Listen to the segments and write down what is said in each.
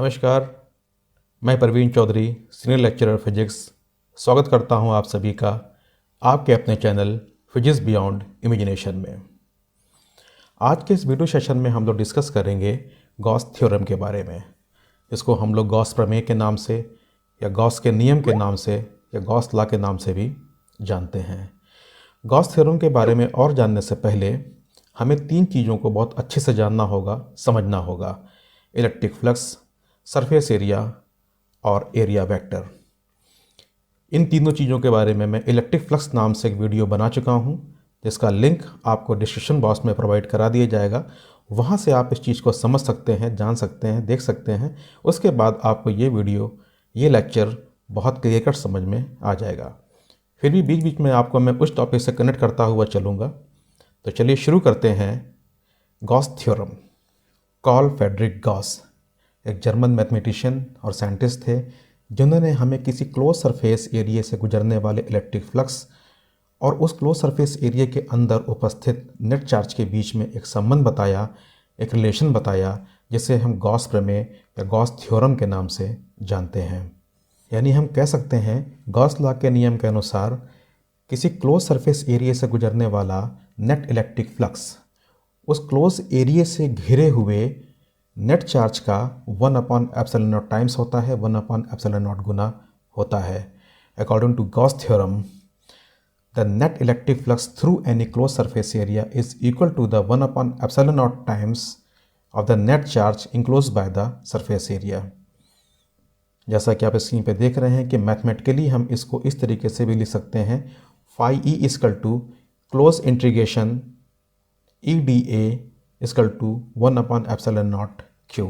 नमस्कार, मैं Praveen Chaudhary, senior lecturer physics. स्वागत करता हूं आप सभी का आपके अपने चैनल फिजिक्स बियॉन्ड इमेजिनेशन में। आज के इस वीडियो सेशन में हम लोग डिस्कस करेंगे गॉस थ्योरम के बारे में। इसको हम लोग गॉस प्रमेय के नाम से या गॉस के नियम के नाम से या गॉस लॉ के नाम से भी जानते हैं। गॉस थ्योरम के बारे में और जानने से पहले हमें तीन चीज़ों को बहुत अच्छे से जानना होगा, समझना होगा: इलेक्ट्रिक फ्लक्स, सरफेस एरिया और एरिया वेक्टर। इन तीनों चीज़ों के बारे में मैं इलेक्ट्रिक फ्लक्स नाम से एक वीडियो बना चुका हूं, जिसका लिंक आपको डिस्क्रिप्शन बॉक्स में प्रोवाइड करा दिया जाएगा। वहां से आप इस चीज़ को समझ सकते हैं, जान सकते हैं, देख सकते हैं। उसके बाद आपको ये वीडियो, ये लेक्चर बहुत क्लियर कट समझ में आ जाएगा। फिर भी बीच बीच में आपको मैं उस टॉपिक से कनेक्ट करता हुआ चलूँगा। तो चलिए शुरू करते हैं। Gauss theorem. Karl Frederick Gauss एक जर्मन मैथमेटिशियन और साइंटिस्ट थे, जिन्होंने हमें किसी क्लोज सरफेस एरिया से गुजरने वाले इलेक्ट्रिक फ्लक्स और उस क्लोज सरफेस एरिया के अंदर उपस्थित नेट चार्ज के बीच में एक संबंध बताया, एक रिलेशन बताया, जिसे हम गॉस प्रमेय या गॉस थ्योरम के नाम से जानते हैं। यानी हम कह सकते हैं गॉस लॉ के नियम के अनुसार किसी क्लोज सरफेस एरिया से गुजरने वाला नेट इलेक्ट्रिक फ्लक्स उस क्लोज एरिया से घिरे हुए नेट चार्ज का 1/ε0 टाइम्स होता है, 1/ε0 गुना होता है। According to Gauss theorem, the net electric flux through any close surface area is equal to the 1/ε0 times of the net charge enclose by the surface area. जैसा कि आप स्क्रीन पे देख रहे हैं कि मैथमेटिकली हम इसको इस तरीके से भी लिख सकते हैं: phi E equal to close integration E D A equal to 1/ε0 Q.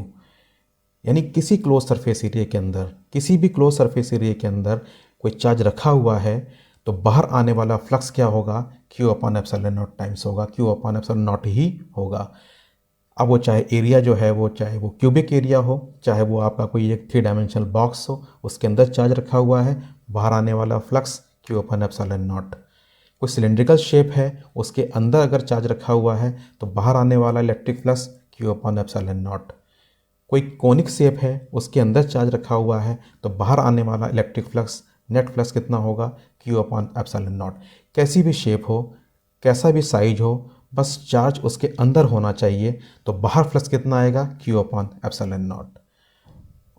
यानी किसी क्लोज सरफेस एरिया के अंदर, किसी भी क्लोज सरफेस एरिया के अंदर कोई चार्ज रखा हुआ है तो बाहर आने वाला फ्लक्स क्या होगा? Q/ε0 टाइम्स होगा, Q/ε0 ही होगा। अब वो चाहे एरिया जो है वो चाहे वो क्यूबिक एरिया हो, चाहे वो आपका कोई एक 3 डायमेंशनल बॉक्स हो, उसके अंदर चार्ज रखा हुआ है, बाहर आने वाला फ्लक्स Q/ε0। कोई सिलेंड्रिकल शेप है, उसके अंदर अगर चार्ज रखा हुआ है तो बाहर आने वाला इलेक्ट्रिक फ्लक्स Q/ε0। कोई कोनिक शेप है, उसके अंदर चार्ज रखा हुआ है तो बाहर आने वाला इलेक्ट्रिक फ्लक्स, नेट फ्लक्स कितना होगा? Q/ε0। कैसी भी शेप हो, कैसा भी साइज हो, बस चार्ज उसके अंदर होना चाहिए तो बाहर फ्लक्स कितना आएगा? Q/ε0।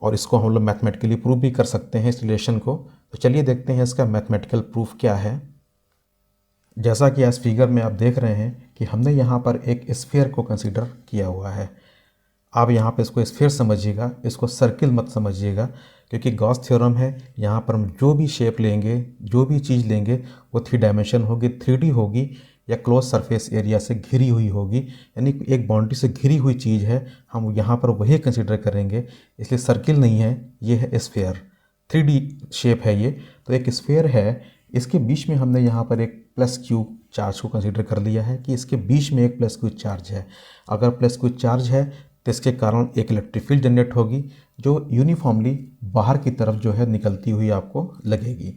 और इसको हम लोग मैथमेटिकली प्रूव भी कर सकते हैं, इस रिलेशन को। तो चलिए देखते हैं इसका मैथमेटिकल प्रूफ क्या है। जैसा कि इस फिगर में आप देख रहे हैं कि हमने यहाँ पर एक स्फीयर को कंसीडर किया हुआ है। आप यहाँ पे इसको स्फीयर समझिएगा, इसको सर्किल मत समझिएगा, क्योंकि गॉस थ्योरम है। यहाँ पर हम जो भी शेप लेंगे, जो भी चीज़ लेंगे, वो 3 डायमेंशन होगी, 3D होगी या क्लोज सरफेस एरिया से घिरी हुई होगी। यानी एक बाउंड्री से घिरी हुई चीज़ है, हम यहाँ पर वही कंसिडर करेंगे। इसलिए सर्किल नहीं है, ये है स्फीयर, 3D शेप है ये। तो एक स्फीयर है, इसके बीच में हमने यहाँ पर एक प्लस क्यू चार्ज को कंसीडर कर लिया है कि इसके बीच में एक प्लस क्यू चार्ज है। अगर प्लस क्यू चार्ज है तो इसके कारण एक इलेक्ट्रिक फील्ड जनरेट होगी जो यूनिफॉर्मली बाहर की तरफ जो है निकलती हुई आपको लगेगी।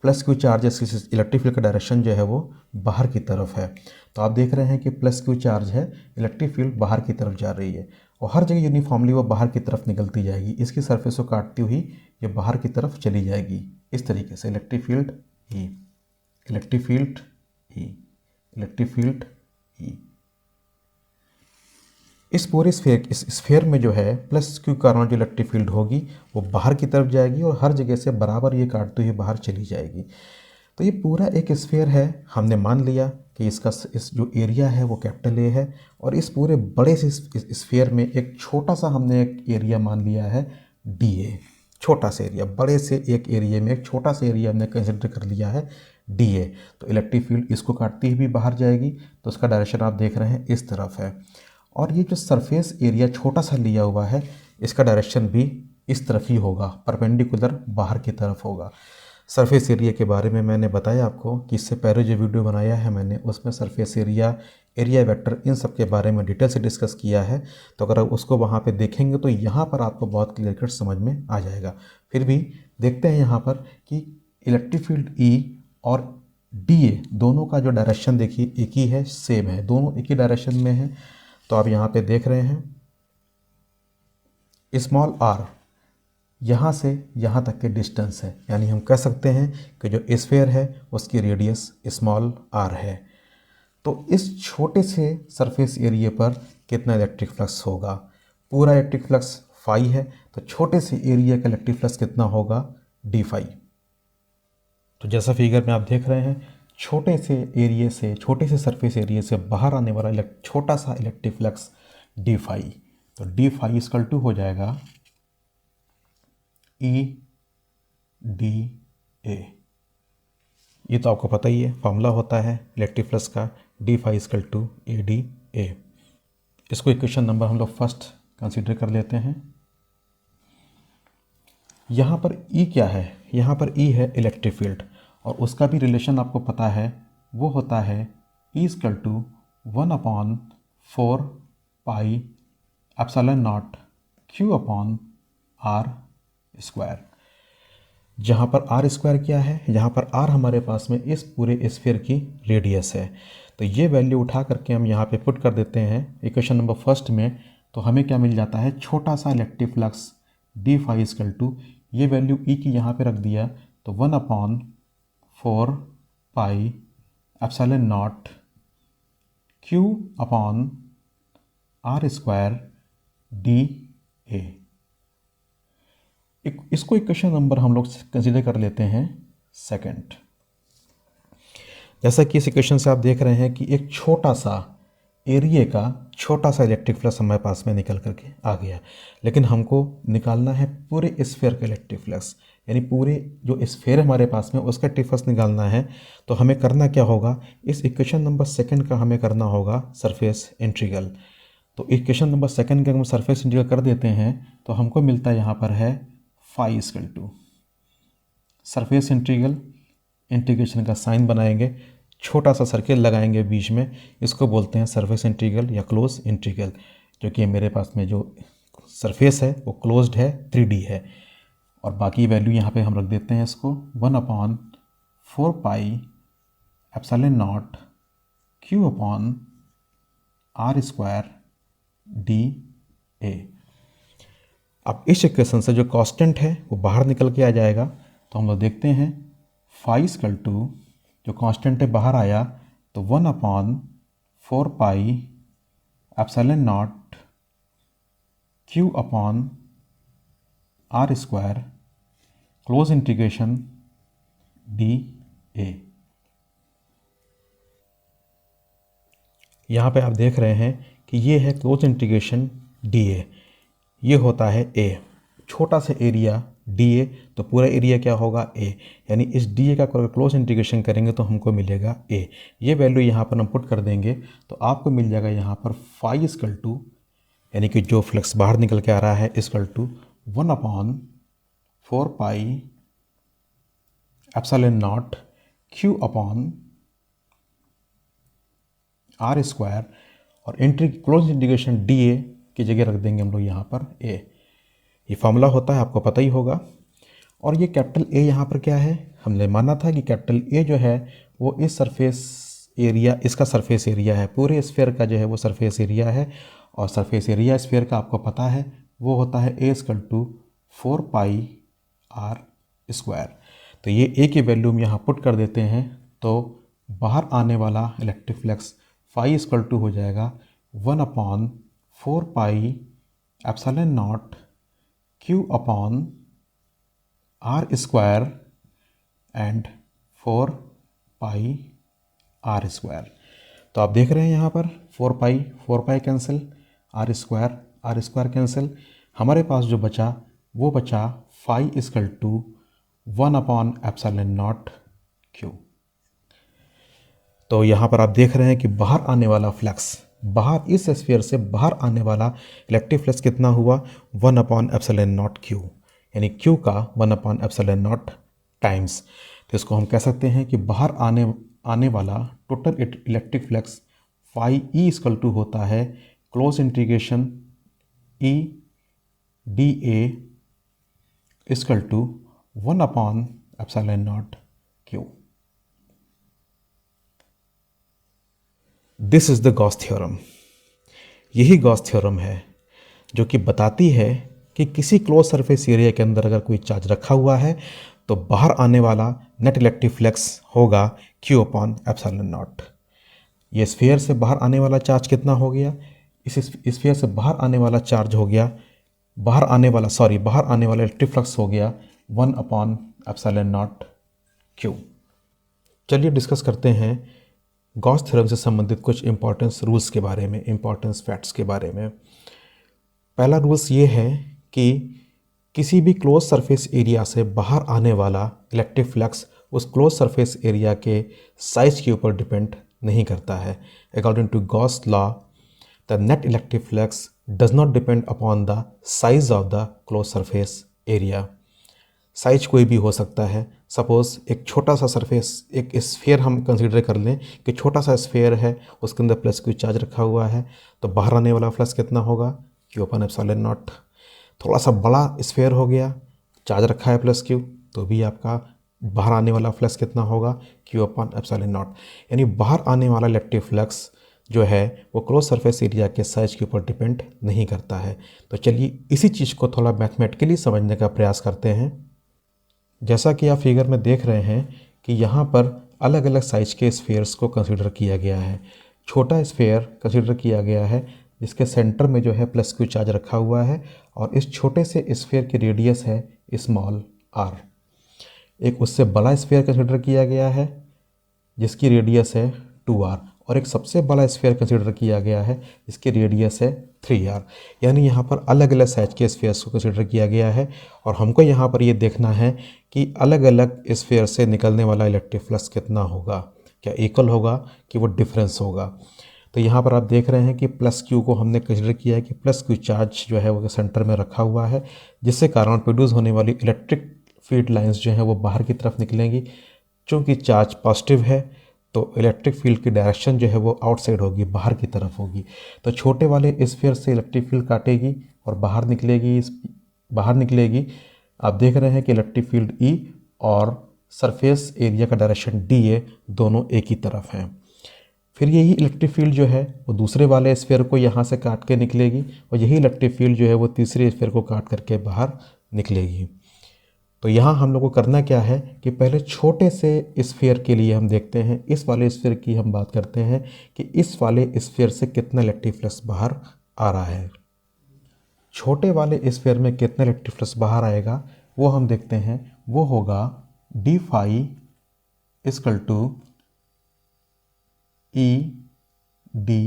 Plus Q charge electric field का डायरेक्शन जो है वो बाहर की तरफ है। तो आप देख रहे हैं कि प्लस क्यू चार्ज है, इलेक्ट्रिक फील्ड बाहर की तरफ जा रही है और हर जगह यूनिफॉर्मली वो बाहर की तरफ निकलती जाएगी। इसकी सरफेस को काटती हुई ये बाहर की तरफ चली जाएगी। इस तरीके से electric field E, electric field E, electric field E. इस पूरे स्फीयर में जो है प्लस क्यू कारण जो इलेक्ट्रिक फील्ड होगी वो बाहर की तरफ जाएगी और हर जगह से बराबर ये काटते हुए बाहर चली जाएगी। तो ये पूरा एक स्फीयर है। हमने मान लिया कि इसका इस जो एरिया है वो कैपिटल ए है और इस पूरे बड़े से स्फीयर में एक छोटा सा हमने एक एरिया मान लिया है डी ए। छोटा सा एरिया, बड़े से एक एरिया में एक छोटा सा एरिया हमने कंसिडर कर लिया है डी ए। तो इलेक्ट्रिक फील्ड इसको काटती हुई भी बाहर जाएगी, तो उसका डायरेक्शन आप देख रहे हैं इस तरफ है। और ये जो सरफेस एरिया छोटा सा लिया हुआ है, इसका डायरेक्शन भी इस तरफ ही होगा, परपेंडिकुलर बाहर की तरफ होगा। सरफेस एरिया के बारे में मैंने बताया आपको कि इससे पहले जो वीडियो बनाया है मैंने, उसमें सरफेस एरिया, एरिया वेक्टर, इन सब के बारे में डिटेल से डिस्कस किया है। तो अगर आप उसको वहाँ पे देखेंगे तो यहाँ पर आपको बहुत क्लियर कट समझ में आ जाएगा। फिर भी देखते हैं यहाँ पर कि इलेक्ट्रिक फील्ड ई और डी ए दोनों का जो डायरेक्शन देखिए एक ही है, सेम है, दोनों एक ही डायरेक्शन में है। तो आप यहाँ पे देख रहे हैं स्मॉल आर यहाँ से यहाँ तक के डिस्टेंस है, यानी हम कह सकते हैं कि जो स्फीयर है उसकी रेडियस स्मॉल r है। तो इस छोटे से सरफेस एरिया पर कितना इलेक्ट्रिक फ्लक्स होगा? पूरा इलेक्ट्रिक फ्लक्स फाई है, तो छोटे से एरिया का इलेक्ट्रिक फ्लक्स कितना होगा? D phi. तो जैसा फिगर में आप देख रहे हैं, छोटे से एरिया से, छोटे से सरफेस एरिया से बाहर आने वाला छोटा सा इलेक्ट्रिक फ्लक्स डी फाई। तो डी फाई इक्वल टू हो जाएगा ई डी ए। ये तो आपको पता ही है, फॉर्मूला होता है इलेक्ट्रिक फ्लक्स का, d phi equal to a d a. इसको इक्वेशन नंबर हम लोग फर्स्ट कंसीडर कर लेते हैं। यहाँ पर ई क्या है? यहाँ पर ई है इलेक्ट्रिक फील्ड, और उसका भी रिलेशन आपको पता है, वो होता है E equal to 1/4 pi epsilon naught Q upon r square. जहाँ पर आर स्क्वायर क्या है? यहाँ पर आर हमारे पास में इस पूरे स्फीयर की रेडियस है। तो ये वैल्यू उठा करके हम यहाँ पे पुट कर देते हैं इक्वेशन नंबर फर्स्ट में, तो हमें क्या मिल जाता है? छोटा सा electric flux d phi equal to, ये वैल्यू ई की यहाँ पे रख दिया, तो 1/4 pi epsilon naught Q upon r square d a. इसको इक्वेशन नंबर हम लोग कंसीडर कर लेते हैं सेकंड। जैसा कि इस इक्वेशन से आप देख रहे हैं कि एक छोटा सा एरिया का छोटा सा इलेक्ट्रिक फ्लक्स हमारे पास में निकल करके आ गया, लेकिन हमको निकालना है पूरे स्फीयर का इलेक्ट्रिक फ्लक्स, यानी पूरे जो स्फीयर हमारे पास में उसका इलेक्ट्रिक फ्लक्स निकालना है। तो हमें करना क्या होगा? इस इक्वेशन नंबर सेकंड का हमें करना होगा सरफेस इंटीग्रल। तो इक्वेशन नंबर सेकंड का हम सरफेस इंटीग्रल कर देते हैं, तो हमको मिलता है यहाँ पर है phi equal to surface integral, integration का साइन बनाएंगे, छोटा सा सर्किल लगाएंगे बीच में, इसको बोलते हैं सरफेस इंटीग्रल या क्लोज इंटीग्रल। जो कि मेरे पास में जो सरफेस है वो क्लोज्ड है, 3D है, और बाकी वैल्यू यहाँ पे हम रख देते हैं इसको 1/4 pi epsilon naught Q upon r square d a. अब इस इक्वेशन से जो कांस्टेंट है वो बाहर निकल के आ जाएगा, तो हम लोग देखते हैं फाई इक्वल टू, जो कांस्टेंट है बाहर आया, तो 1/4 pi epsilon naught Q upon r square close integration d a. यहाँ पे आप देख रहे हैं कि ये है क्लोज इंटीग्रेशन डी ए, ये होता है ए, छोटा सा एरिया डी ए, तो पूरा एरिया क्या होगा? ए, यानी इस डी ए का क्लोज इंटीग्रेशन करेंगे तो हमको मिलेगा ए। ये वैल्यू यहाँ पर हम पुट कर देंगे, तो आपको मिल जाएगा यहाँ पर फाई इक्वल टू, यानी कि जो फ्लक्स बाहर निकल के आ रहा है, equal to 1/4 pi epsilon naught Q upon r square, और क्लोज इंटीग्रेशन डी ए की जगह रख देंगे हम लोग यहाँ पर ए। ये फार्मूला होता है, आपको पता ही होगा। और ये कैपिटल ए यहाँ पर क्या है? हमने माना था कि कैपिटल ए जो है वो इस सरफेस एरिया, इसका सरफेस एरिया है, पूरे स्फीयर का जो है वो सरफेस एरिया है, और सरफेस एरिया स्फीयर का आपको पता है वो होता है A equal to 4 pi r square. तो ये ए की वैल्यू हम यहाँ पुट कर देते हैं, तो बाहर आने वाला electric flux phi equal to हो जाएगा 1/4 pi epsilon naught Q upon r square and 4 pi r square. तो आप देख रहे हैं यहाँ पर 4 pi cancel, r square cancel, हमारे पास जो बचा वो बचा फाई इक्वल टू 1/एप्सिलॉन नॉट क्यू। तो यहाँ पर आप देख रहे हैं कि बाहर आने वाला फ्लक्स, बाहर इस स्फीयर से बाहर आने वाला इलेक्ट्रिक फ्लक्स कितना हुआ? 1/एप्सिलॉन नॉट क्यू, यानी क्यू का 1/एप्सिलॉन नॉट टाइम्स। तो इसको हम कह सकते हैं कि बाहर आने वाला total electric flux phi E equal to होता है close integration E D A equal to 1/एप्सिलॉन naught Q. This is the Gauss theorem. यही गॉस थ्योरम है जो कि बताती है कि किसी क्लोज सरफेस एरिया के अंदर अगर कोई चार्ज रखा हुआ है तो बाहर आने वाला नेट इलेक्ट्रिक फ्लक्स होगा Q अपॉन एप्सिलॉन नॉट। ये स्फीयर से बाहर आने वाला चार्ज कितना हो गया, इस स्फीयर से बाहर आने वाला चार्ज हो गया, बाहर आने वाला इलेक्ट्रिक फ्लक्स हो गया 1 अपॉन एप्सिलॉन नॉट Q। चलिए डिस्कस करते हैं गॉस थ्योरम से संबंधित कुछ इंपॉर्टेंस रूल्स के बारे में, इंपॉर्टेंस फैक्ट्स के बारे में। पहला रूल्स ये है कि किसी भी क्लोज सरफेस एरिया से बाहर आने वाला इलेक्ट्रिक फ्लक्स उस क्लोज सरफेस एरिया के साइज के ऊपर डिपेंड नहीं करता है। According to Gauss law the net electric flux does not depend upon the size of the close surface area. Size कोई भी हो सकता है। सपोज़ एक छोटा सा सरफेस, एक स्फीयर हम कंसीडर कर लें कि छोटा सा स्फीयर है, उसके अंदर प्लस क्यू चार्ज रखा हुआ है, तो बाहर आने वाला फ्लक्स कितना होगा Q अपन एप्सिलॉन नॉट। थोड़ा सा बड़ा स्फीयर हो गया, चार्ज रखा है प्लस क्यू, तो भी आपका बाहर आने वाला फ्लक्स कितना होगा Q अपन एप्सिलॉन नॉट। यानी बाहर आने वाला इलेक्ट्रिक फ्लक्स जो है वो क्लोज सरफेस एरिया के साइज के ऊपर डिपेंड नहीं करता है। तो चलिए इसी चीज़ को थोड़ा मैथमेटिकली समझने का प्रयास करते हैं। जैसा कि आप फिगर में देख रहे हैं कि यहाँ पर अलग अलग साइज के स्फीयर्स को कंसीडर किया गया है। छोटा स्फीयर कंसीडर किया गया है जिसके सेंटर में जो है प्लस क्यू चार्ज रखा हुआ है, और इस छोटे से स्फीयर की रेडियस है स्मॉल r। एक उससे बड़ा स्फीयर कंसीडर किया गया है जिसकी रेडियस है 2r, और एक सबसे बड़ा स्फीयर कंसीडर किया गया है जिसकी रेडियस है 3r। यानी यहाँ पर अलग अलग साइज के स्फीयर्स को कंसीडर किया गया है, और हमको यहाँ पर ये देखना है कि अलग अलग स्फीयर से निकलने वाला इलेक्ट्रिक फ्लक्स कितना होगा, क्या इक्वल होगा कि वो डिफरेंस होगा। तो यहाँ पर आप देख रहे हैं कि प्लस क्यू को हमने कंसीडर किया है कि प्लस क्यू चार्ज जो है वो सेंटर में रखा हुआ है, जिससे कारण प्रोड्यूस होने वाली इलेक्ट्रिक फील्ड लाइंस जो हैं वो बाहर की तरफ निकलेंगी। चूँकि चार्ज पॉजिटिव है तो इलेक्ट्रिक फील्ड की डायरेक्शन जो है वो आउटसाइड होगी, बाहर की तरफ होगी। तो छोटे वाले स्फीयर से इलेक्ट्रिक फील्ड काटेगी और बाहर निकलेगी। आप देख रहे हैं कि इलेक्ट्रिक फील्ड E और सरफेस एरिया का डायरेक्शन DA दोनों एक ही तरफ हैं। फिर यही इलेक्ट्रिक फील्ड जो है वो दूसरे वाले स्फीयर को यहाँ से काट के निकलेगी, और यही इलेक्ट्रिक फील्ड जो है वो तीसरे स्फीयर को काट करके बाहर निकलेगी। तो यहाँ हम लोग को करना क्या है कि पहले छोटे से स्फीयर के लिए हम देखते हैं, इस वाले स्फीयर की हम बात करते हैं कि इस वाले स्फीयर से कितना इलेक्ट्रिक फ्लक्स बाहर आ रहा है। छोटे वाले स्फीयर में कितना इलेक्ट्रिक फ्लक्स बाहर आएगा वो हम देखते हैं। वो होगा d phi equal to EdA,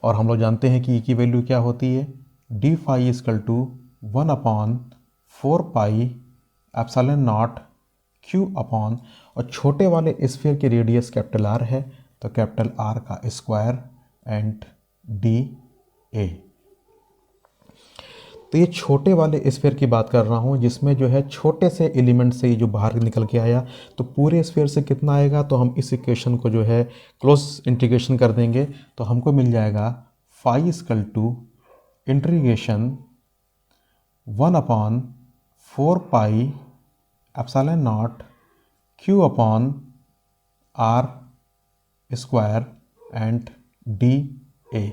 और हम लोग जानते हैं कि E की वैल्यू क्या होती है, d phi equal to 1 upon 4 pi epsilon naught Q upon, और छोटे वाले स्फीयर की रेडियस कैपिटल R है तो कैपिटल R का स्क्वायर एंड DA। तो ये छोटे वाले स्फीयर की बात कर रहा हूँ जिसमें जो है छोटे से एलिमेंट से जो बाहर निकल के आया, तो पूरे स्फीयर से कितना आएगा, तो हम इस इक्वेशन को जो है क्लोज इंटीग्रेशन कर देंगे तो हमको मिल जाएगा phi equal to integration 1 upon 4 pi epsilon naught Q upon R square and DA।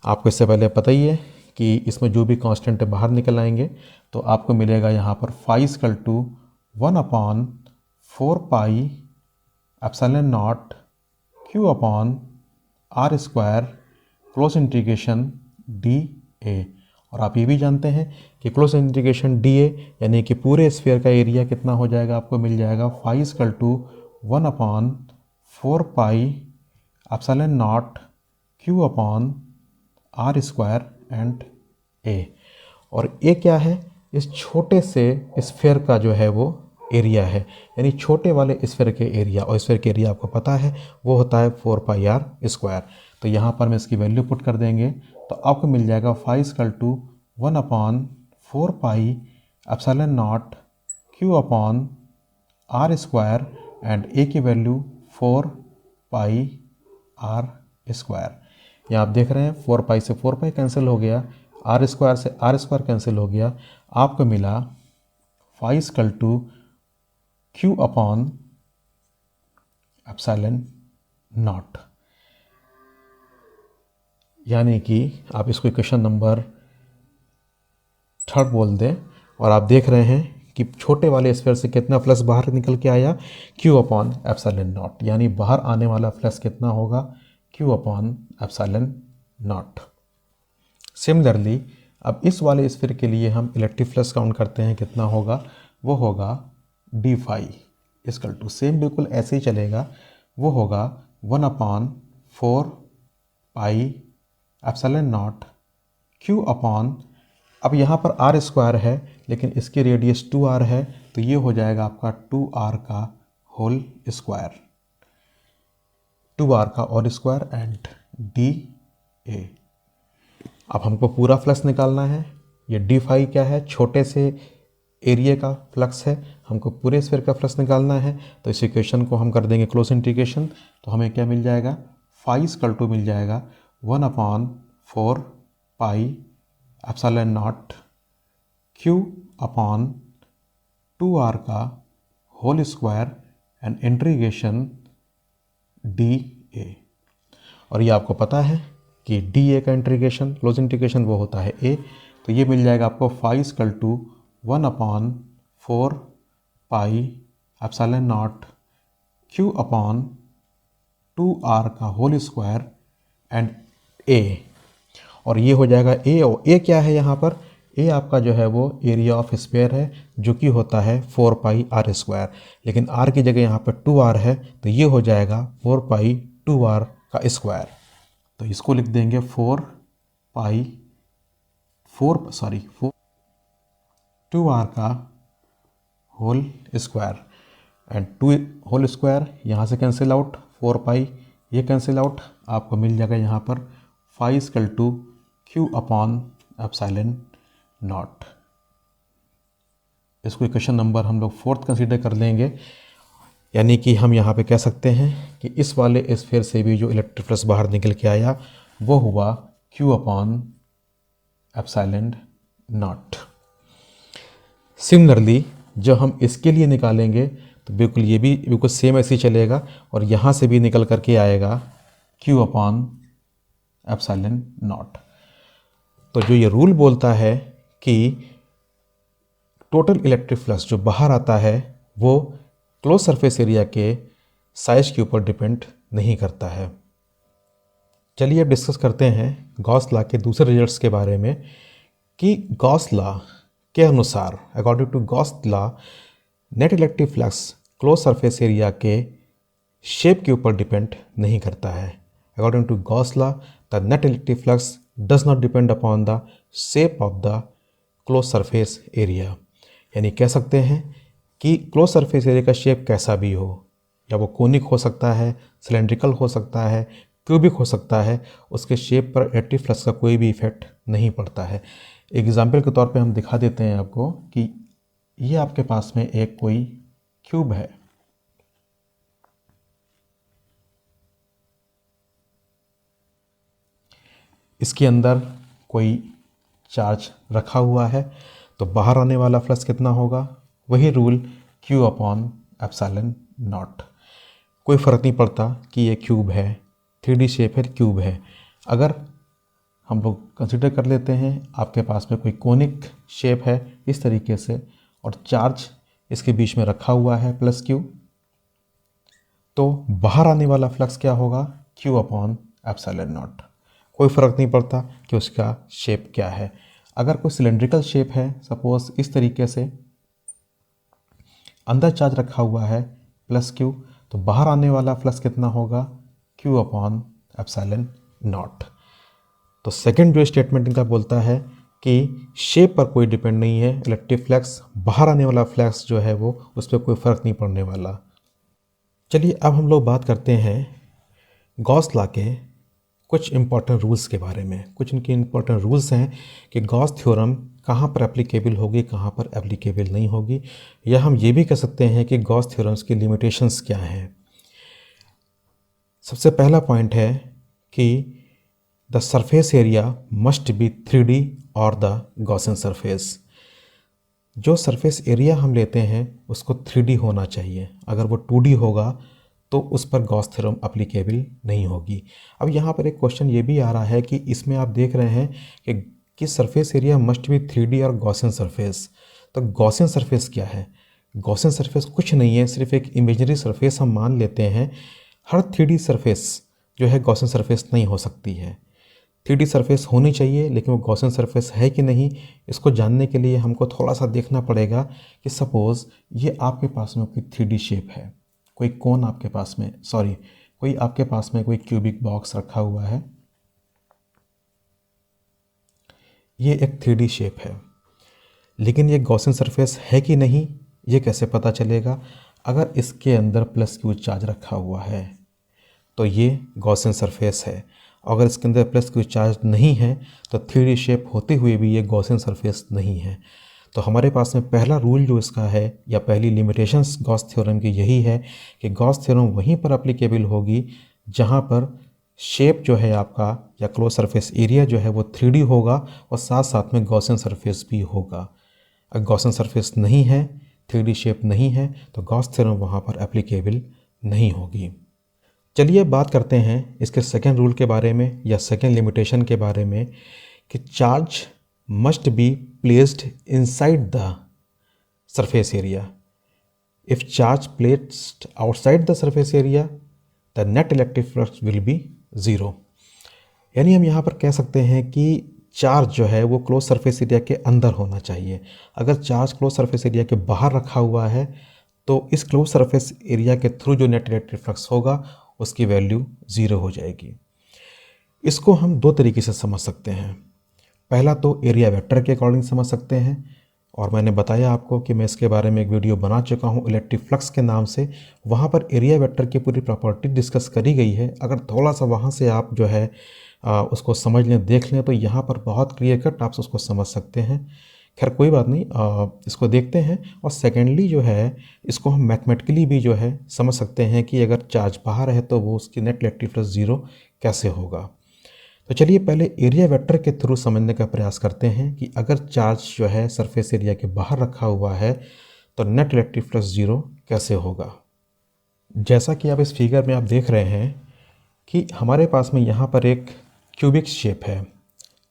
आपको इससे पहले पता ही है कि इसमें जो भी कांस्टेंट बाहर निकल आएंगे तो आपको मिलेगा यहाँ पर phi equal to 1 upon 4 pi epsilon naught Q upon R square close integration DA। और आप ये भी जानते हैं कि क्लोज इंटीग्रेशन DA यानी कि पूरे स्फीयर का एरिया कितना हो जाएगा, आपको मिल जाएगा phi equal to 1 upon 4 pi epsilon naught Q upon R square and A। और A क्या है, इस छोटे से स्फीयर का जो है वो एरिया है, यानी छोटे वाले स्फीयर के एरिया, और स्फीयर के एरिया आपको पता है वो होता है 4 पाई R स्क्वायर। तो यहाँ पर मैं इसकी वैल्यू पुट कर देंगे तो आपको मिल जाएगा phi equal to 1 upon 4 pi epsilon naught Q upon R square and A की वैल्यू 4 पाई R स्क्वायर। यहाँ आप देख रहे हैं 4 पाई से 4 पाई कैंसिल हो गया, R स्क्वायर से R स्क्वायर कैंसिल हो गया, आपको मिला phi equal to Q upon epsilon naught. यानी कि आप इसको इक्वेशन नंबर 3 बोल दें। और आप देख रहे हैं कि छोटे वाले स्फीयर से कितना फ्लक्स बाहर निकल के आया, Q अपॉन एप्सिलॉन नॉट, यानी बाहर आने वाला फ्लक्स कितना होगा, Q upon epsilon not. Similarly अब इस वाले स्फीयर के लिए हम इलेक्ट्रिक फ्लक्स काउंट करते हैं, कितना होगा, वो होगा d phi equal to, same बिल्कुल ऐसे ही चलेगा, वो होगा 1/4 pi epsilon naught Q upon, अब यहाँ पर आर स्क्वायर है लेकिन इसकी रेडियस 2r है, तो ये हो जाएगा आपका 2r का होल स्क्वायर, 2r का और स्क्वायर एंड डी ए। अब हमको पूरा फ्लक्स निकालना है। ये डी फाई क्या है, छोटे से एरिया का फ्लक्स है, हमको पूरे स्फीयर का फ्लक्स निकालना है। तो इस इक्वेशन को हम कर देंगे क्लोज इंटीग्रेशन, तो हमें क्या मिल जाएगा, फाई इक्वल टू मिल जाएगा 1/4 pi epsilon naught Q upon 2r का whole square and integration d a. और ये आपको पता है कि डी ए का इंटीग्रेशन, क्लोज इंटीग्रेशन वो होता है ए, तो ये मिल जाएगा आपको phi equal to 1/4 pi epsilon naught Q upon 2r का होल स्क्वायर एंड ए। और ये हो जाएगा ए, और ए क्या है यहाँ पर, ए आपका जो है वो एरिया ऑफ स्फीयर है, जो कि होता है 4 पाई आर स्क्वायर, लेकिन आर की जगह यहाँ पर 2r है, तो ये हो जाएगा 4 पाई 2r का स्क्वायर। तो इसको लिख देंगे 4 2r का whole square and 2 whole square यहाँ से कैंसिल आउट, 4 पाई ये कैंसिल आउट, आपको मिल जाएगा यहाँ पर phi equal to Q upon epsilon naught. इसको इक्वेशन नंबर हम लोग 4 कंसीडर कर लेंगे, यानी कि हम यहाँ पे कह सकते हैं कि इस वाले स्फीयर से भी जो इलेक्ट्रिक फ्लक्स बाहर निकल के आया वो हुआ Q upon epsilon not. Similarly जब हम इसके लिए निकालेंगे तो बिल्कुल ये भी बिल्कुल सेम ऐसे ही चलेगा, और यहाँ से भी निकल करके आएगा Q अपॉन एप्सिलॉन नॉट। तो जो ये रूल बोलता है कि टोटल इलेक्ट्रिक फ्लक्स जो बाहर आता है वो क्लोज सरफेस एरिया के साइज के ऊपर डिपेंड नहीं करता है। चलिए अब डिस्कस करते हैं गॉस लॉ के दूसरे रिजल्ट्स के बारे में, कि गॉस लॉ के अनुसार, according to Gauss law, net electric flux close surface area के शेप के ऊपर डिपेंड नहीं करता है। According to Gauss law the net electric flux does not depend upon the shape of the close surface area. यानी कह सकते हैं कि क्लोज सरफेस एरिया का शेप कैसा भी हो, या वो कोनिक हो सकता है, सिलेंड्रिकल हो सकता है, क्यूबिक हो सकता है, उसके शेप पर इलेक्ट्रिक फ्लक्स का कोई भी इफेक्ट नहीं पड़ता है। एग्जाम्पल के तौर पे हम दिखा देते हैं आपको कि ये आपके पास में एक कोई क्यूब है, इसके अंदर कोई चार्ज रखा हुआ है, तो बाहर आने वाला फ्लक्स कितना होगा, वही rule Q upon epsilon not. कोई फ़र्क नहीं पड़ता कि ये क्यूब है, 3D शेप है, क्यूब है। अगर हम लोग कंसिडर कर लेते हैं आपके पास में कोई कोनिक शेप है इस तरीके से, और चार्ज इसके बीच में रखा हुआ है प्लस Q, तो बाहर आने वाला फ्लक्स क्या होगा, Q अपॉन एप्सिलॉन नॉट। कोई फ़र्क नहीं पड़ता कि उसका शेप क्या है। अगर कोई सिलेंड्रिकल शेप है, सपोज इस तरीके से, अंदर चार्ज रखा हुआ है प्लस Q, तो बाहर आने वाला फ्लक्स कितना होगा, Q अपॉन एप्सिलॉन नॉट। तो सेकंड जो स्टेटमेंट इनका बोलता है कि शेप पर कोई डिपेंड नहीं है, इलेक्ट्रिक फ्लक्स, बाहर आने वाला फ्लक्स जो है वो उस पर कोई फ़र्क नहीं पड़ने वाला। चलिए अब हम लोग बात करते हैं गॉस लॉ के कुछ इंपॉर्टेंट रूल्स के बारे में। कुछ इनके इंपॉर्टेंट रूल्स हैं कि गॉस थ्योरम कहाँ पर एप्लीकेबल होगी, कहाँ पर एप्लीकेबल नहीं होगी, या हम ये भी कह सकते हैं कि गॉस थ्योरम्स की लिमिटेशंस क्या हैं। सबसे पहला पॉइंट है कि the surface area must be 3D और द गॉसियन सरफेस। जो सरफेस एरिया हम लेते हैं उसको 3D होना चाहिए। अगर वो 2D होगा तो उस पर गॉस थ्योरम एप्लीकेबल नहीं होगी। अब यहाँ पर एक क्वेश्चन ये भी आ रहा है कि इसमें आप देख रहे हैं कि surface area must be 3D और गॉसियन सरफेस। तो गॉसियन सरफेस क्या है? गॉसियन सरफेस कुछ नहीं है, सिर्फ एक इमेजिनरी सरफेस हम मान लेते हैं। हर 3D सरफेस जो है गॉसियन सरफेस नहीं हो सकती है। 3D सरफेस होनी चाहिए, लेकिन वो गॉसियन सरफेस है कि नहीं, इसको जानने के लिए हमको थोड़ा सा देखना पड़ेगा कि सपोज़ ये आपके पास में कोई 3D शेप है, कोई कोन आपके पास में, कोई आपके पास में कोई क्यूबिक बॉक्स रखा हुआ है। ये एक 3D शेप है, लेकिन ये गॉसियन सरफेस है कि नहीं ये कैसे पता चलेगा? अगर इसके अंदर प्लस क्यू चार्ज रखा हुआ है तो ये गॉसियन सरफेस है। अगर इसके अंदर प्लस क्यू चार्ज नहीं है तो 3D शेप होते हुए भी ये गॉसियन सरफेस नहीं है। तो हमारे पास में पहला रूल जो इसका है, या पहली लिमिटेशंस गॉस थ्योरम की यही है कि गॉस थ्योरम वहीं पर एप्लीकेबल होगी जहाँ पर शेप जो है आपका, या क्लोज सरफेस एरिया जो है वो 3D होगा और साथ साथ में गॉसियन सरफेस भी होगा। अगर गॉसियन सरफेस नहीं है, 3D शेप नहीं है, तो गॉस थ्योरम वहाँ पर एप्लीकेबल नहीं होगी। चलिए बात करते हैं इसके सेकेंड रूल के बारे में, या सेकेंड लिमिटेशन के बारे में, कि charge must be placed inside the surface area. If charge placed outside the surface area the net electric flux will be 0। यानी हम यहाँ पर कह सकते हैं कि चार्ज जो है वो क्लोज सरफेस एरिया के अंदर होना चाहिए। अगर चार्ज क्लोज सरफेस एरिया के बाहर रखा हुआ है तो इस क्लोज सरफेस एरिया के थ्रू जो नेट इलेक्ट्रिक फ्लक्स होगा उसकी वैल्यू 0 हो जाएगी। इसको हम दो तरीके से समझ सकते हैं। पहला तो एरिया वेक्टर के अकॉर्डिंग समझ सकते हैं, और मैंने बताया आपको कि मैं इसके बारे में एक वीडियो बना चुका हूँ इलेक्ट्रिक फ्लक्स के नाम से। वहाँ पर एरिया वेक्टर की पूरी प्रॉपर्टी डिस्कस करी गई है। अगर थोड़ा सा वहाँ से आप जो है उसको समझ लें, देख लें, तो यहाँ पर बहुत क्लियर कट आप उसको समझ सकते हैं। खैर कोई बात नहीं, इसको देखते हैं। और सेकेंडली जो है इसको हम मैथमेटिकली भी जो है समझ सकते हैं कि अगर चार्ज बाहर है तो वो उसकी नेट इलेक्ट्रिक फ्लक्स 0 कैसे होगा। तो चलिए पहले एरिया वेक्टर के थ्रू समझने का प्रयास करते हैं कि अगर चार्ज जो है सरफेस एरिया के बाहर रखा हुआ है तो नेट इलेक्ट्रिक फ्लक्स 0 कैसे होगा। जैसा कि आप इस फिगर में आप देख रहे हैं कि हमारे पास में यहाँ पर एक क्यूबिक शेप है,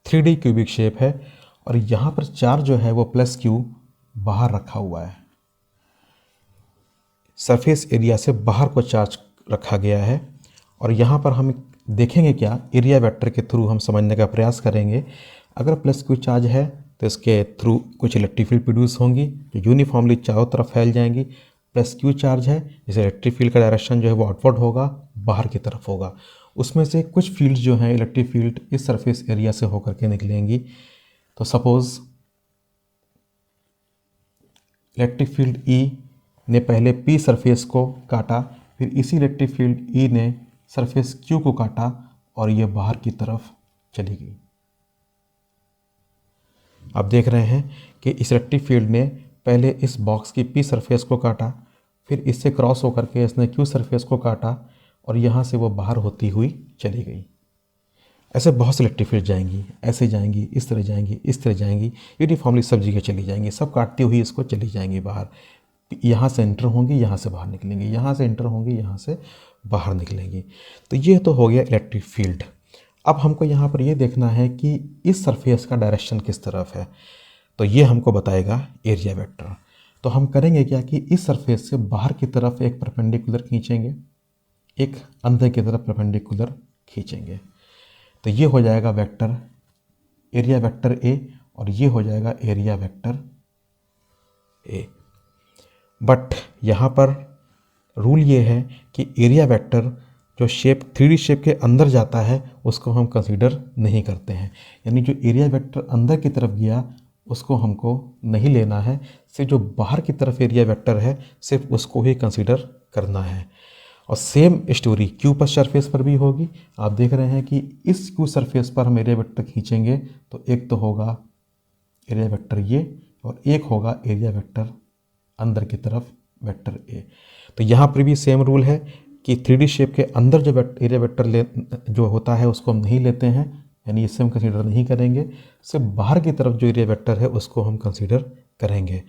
3D क्यूबिक शेप है, और यहाँ पर चार्ज जो है वो प्लस क्यू बाहर रखा हुआ है। सरफेस एरिया से बाहर को चार्ज रखा गया है, और यहाँ पर हम देखेंगे क्या, एरिया वेक्टर के थ्रू हम समझने का प्रयास करेंगे। अगर प्लस क्यू चार्ज है तो इसके थ्रू कुछ इलेक्ट्रिक फील्ड प्रोड्यूस होंगी जो यूनिफॉर्मली चारों तरफ फैल जाएंगी। प्लस क्यू चार्ज है, इस इलेक्ट्रिक फील्ड का डायरेक्शन जो है वो आउटवर्ड होगा, बाहर की तरफ होगा। उसमें से कुछ फील्ड जो हैं इलेक्ट्रिक फील्ड इस सरफेस एरिया से होकर के निकलेंगी। तो सपोज़ इलेक्ट्रिक फील्ड E ने पहले P सरफेस को काटा, फिर इसी इलेक्ट्रिक फील्ड E ने सरफेस Q को काटा और ये बाहर की तरफ चली गई। आप देख रहे हैं कि इस इलेक्ट्रिक फील्ड ने पहले इस बॉक्स की P सरफेस को काटा, फिर इससे क्रॉस होकर के इसने Q सरफेस को काटा और यहाँ से वो बाहर होती हुई चली गई। ऐसे बहुत से इलेक्ट्रिक फील्ड जाएंगी, ऐसे जाएंगी, इस तरह जाएंगी, इस तरह जाएंगी, यूनिफॉर्मली सब जगह चली जाएंगी, सब काटती हुई इसको चली जाएंगी बाहर। यहाँ से एंटर होंगी, यहाँ से बाहर निकलेंगी, यहाँ से एंटर होंगी, यहाँ से बाहर निकलेंगी। तो ये तो हो गया इलेक्ट्रिक फील्ड। अब हमको यहाँ पर ये देखना है कि इस सरफेस का डायरेक्शन किस तरफ है, तो ये हमको बताएगा एरिया वेक्टर। तो हम करेंगे क्या कि इस सरफेस से बाहर की तरफ एक परपेंडिकुलर खींचेंगे, एक अंदर की तरफ परपेंडिकुलर खींचेंगे। तो ये हो जाएगा वेक्टर एरिया वेक्टर ए, और ये हो जाएगा एरिया वेक्टर ए। बट यहाँ पर रूल ये है कि एरिया वेक्टर जो शेप 3D शेप के अंदर जाता है उसको हम कंसीडर नहीं करते हैं। यानी जो एरिया वेक्टर अंदर की तरफ गया उसको हमको नहीं लेना है, सिर्फ जो बाहर की तरफ एरिया वेक्टर है सिर्फ उसको ही कंसीडर करना है। और सेम स्टोरी क्यू पर सरफेस पर भी होगी। आप देख रहे हैं कि इस क्यू सरफेस पर हम एरिया वेक्टर खींचेंगे तो एक तो होगा एरिया वेक्टर ये, और एक होगा एरिया वेक्टर अंदर की तरफ वेक्टर ए। तो यहाँ पर भी सेम रूल है कि 3D शेप के अंदर जो एरिया वेक्टर जो होता है उसको हम नहीं लेते हैं, यानी इसे हम कंसीडर नहीं करेंगे। सिर्फ बाहर की तरफ जो एरिया वेक्टर है उसको हम कंसीडर करेंगे।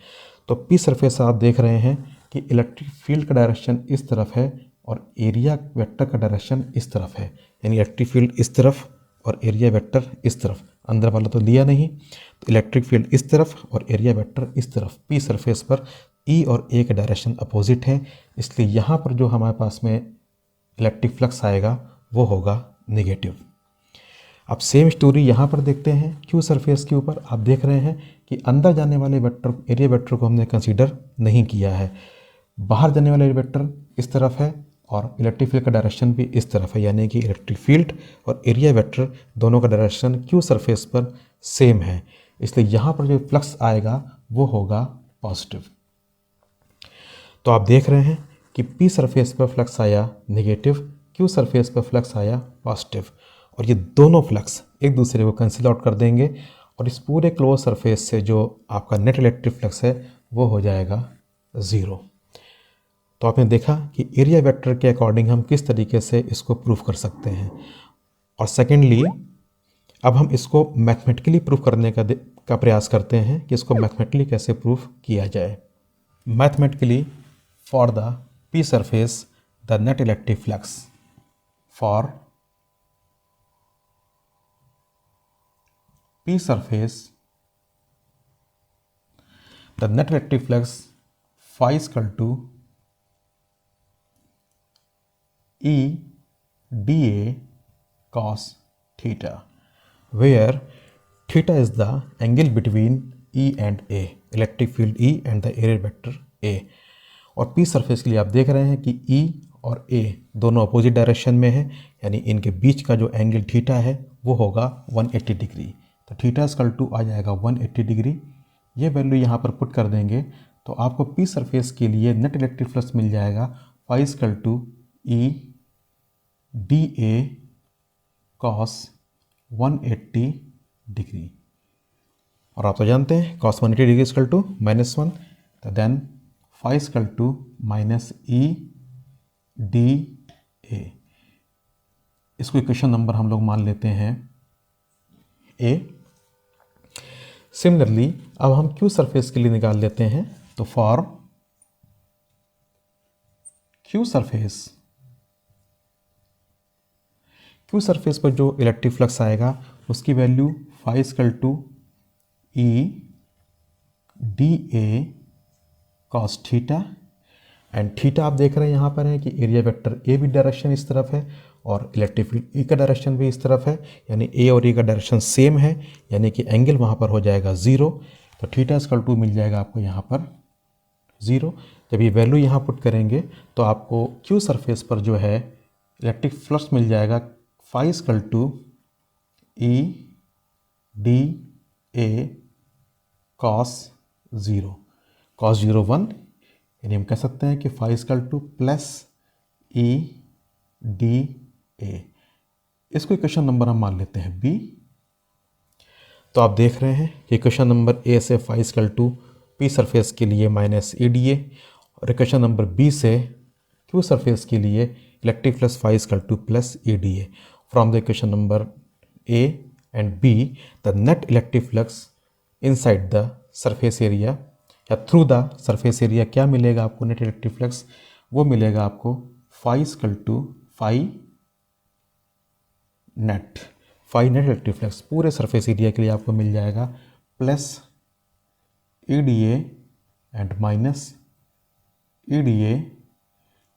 तो पी सरफेस आप देख रहे हैं कि इलेक्ट्रिक फील्ड का डायरेक्शन इस तरफ है, और एरिया वेक्टर का डायरेक्शन इस तरफ है, यानी इलेक्ट्रिक फील्ड इस तरफ और एरिया वेक्टर इस तरफ, अंदर वाला तो लिया नहीं, तो इलेक्ट्रिक फील्ड इस तरफ और एरिया वेक्टर इस तरफ। पी सरफेस पर ई और ए के डायरेक्शन अपोजिट है, इसलिए यहाँ पर जो हमारे पास में इलेक्ट्रिक फ्लक्स आएगा वो होगा नेगेटिव। अब सेम स्टोरी यहाँ पर देखते हैं। क्यू सरफेस के ऊपर आप देख रहे हैं कि अंदर जाने वाले वेक्टर, एरिया वेक्टर को हमने कंसीडर नहीं किया है, बाहर जाने वाले वेक्टर इस तरफ है और इलेक्ट्रिक फील्ड का डायरेक्शन भी इस तरफ है, यानी कि इलेक्ट्रिक फील्ड और एरिया वेक्टर दोनों का डायरेक्शन क्यू सरफेस पर सेम है, इसलिए यहाँ पर जो फ्लक्स आएगा वो होगा पॉजिटिव। तो आप देख रहे हैं कि पी सरफेस पर फ्लक्स आया नेगेटिव, क्यू सरफेस पर फ्लक्स आया पॉजिटिव, और ये दोनों फ्लक्स एक दूसरे को कैंसिल आउट कर देंगे और इस पूरे क्लोज सरफेस से जो आपका नेट इलेक्ट्रिक फ्लक्स है वो हो जाएगा ज़ीरो। तो आपने देखा कि एरिया वेक्टर के अकॉर्डिंग हम किस तरीके से इसको प्रूफ कर सकते हैं। और सेकेंडली अब हम इसको मैथमेटिकली प्रूफ करने का प्रयास करते हैं कि इसको मैथमेटिकली कैसे प्रूफ किया जाए। Mathematically for the P surface the net electric flux for P surface the net electric flux phi is equal to E dA cos theta, where theta is the angle between E and A, electric field E and the area vector A। और P surface के लिए आप देख रहे हैं कि E और A दोनों अपोजिट डायरेक्शन में है, यानी इनके बीच का जो एंगल थीटा है वो होगा 180 डिग्री। तो थीटा इक्वल टू आ जाएगा 180 डिग्री। ये वैल्यू यहाँ पर पुट कर देंगे तो आपको पी सरफेस के लिए नेट इलेक्ट्रिक फ्लक्स मिल जाएगा phi equal to E D a cos 180 degree. और आप तो जानते हैं कॉस 180 डिग्री इक्वल टू -1, तो then phi equal to minus E D a. इसको इक्वेशन नंबर हम लोग मान लेते हैं ए। सिमिलरली अब हम क्यू सरफेस के लिए निकाल लेते हैं, तो फॉर क्यू सरफेस पर जो इलेक्ट्रिक फ्लक्स आएगा उसकी value phi equal to E D a cos theta, and theta आप देख रहे हैं यहाँ पर है कि एरिया वेक्टर ए भी डायरेक्शन इस तरफ है और इलेक्ट्रिक फील्ड ई का डायरेक्शन भी इस तरफ है, यानी ए और ई का डायरेक्शन सेम है, यानी कि एंगल वहाँ पर हो जाएगा ज़ीरो। तो थीटा इक्वल टू मिल जाएगा आपको यहाँ पर ज़ीरो। जब ये वैल्यू यहाँ पुट करेंगे तो आपको क्यू सरफेस पर जो है इलेक्ट्रिक फ्लक्स मिल जाएगा phi equal to E D a cos zero, cos 0 1, यानी हम कह सकते हैं कि phi equal to plus E D a. इसको इक्वेशन नंबर हम मान लेते हैं बी। तो आप देख रहे हैं कि इक्वेशन नंबर ए से phi equal to p surface के लिए माइनस ई डी ए, और इक्वेशन नंबर बी से क्यू सरफेस के लिए electric flux phi equal to plus E D a. From the equation number a and b the net electric flux inside the surface area या through the surface area क्या मिलेगा आपको net electric flux, वो मिलेगा आपको phi equal to phi net electric flux पूरे surface area के लिए आपको मिल जाएगा plus E D a and minus E D A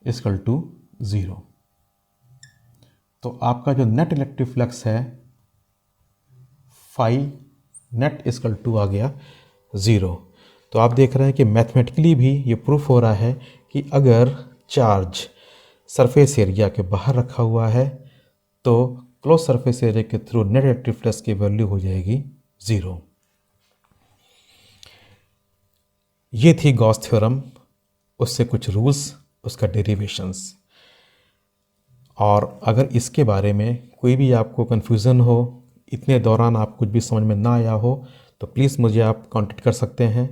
equal to zero. तो आपका जो नेट इलेक्ट्रिक फ्लक्स है फाई नेट इक्वल टू आ गया ज़ीरो। तो आप देख रहे हैं कि मैथमेटिकली भी ये प्रूफ हो रहा है कि अगर चार्ज सरफेस एरिया के बाहर रखा हुआ है तो क्लोज सरफेस एरिया के थ्रू नेट इलेक्ट्रिक फ्लक्स की वैल्यू हो जाएगी ज़ीरो। ये थी गॉस थ्योरम, उससे कुछ रूल्स, उसका डेरिवेशंस। और अगर इसके बारे में कोई भी आपको कन्फ्यूज़न हो, इतने दौरान आप कुछ भी समझ में ना आया हो, तो प्लीज़ मुझे आप कांटेक्ट कर सकते हैं।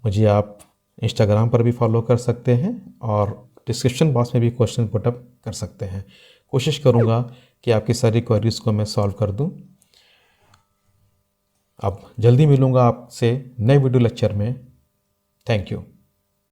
मुझे आप इंस्टाग्राम पर भी फॉलो कर सकते हैं और डिस्क्रिप्शन बॉक्स में भी क्वेश्चन पुटअप कर सकते हैं। कोशिश करूँगा कि आपकी सारी क्वेरीज़ को मैं सॉल्व कर दूँ। अब जल्दी मिलूँगा आपसे नए वीडियो लेक्चर में। Thank you.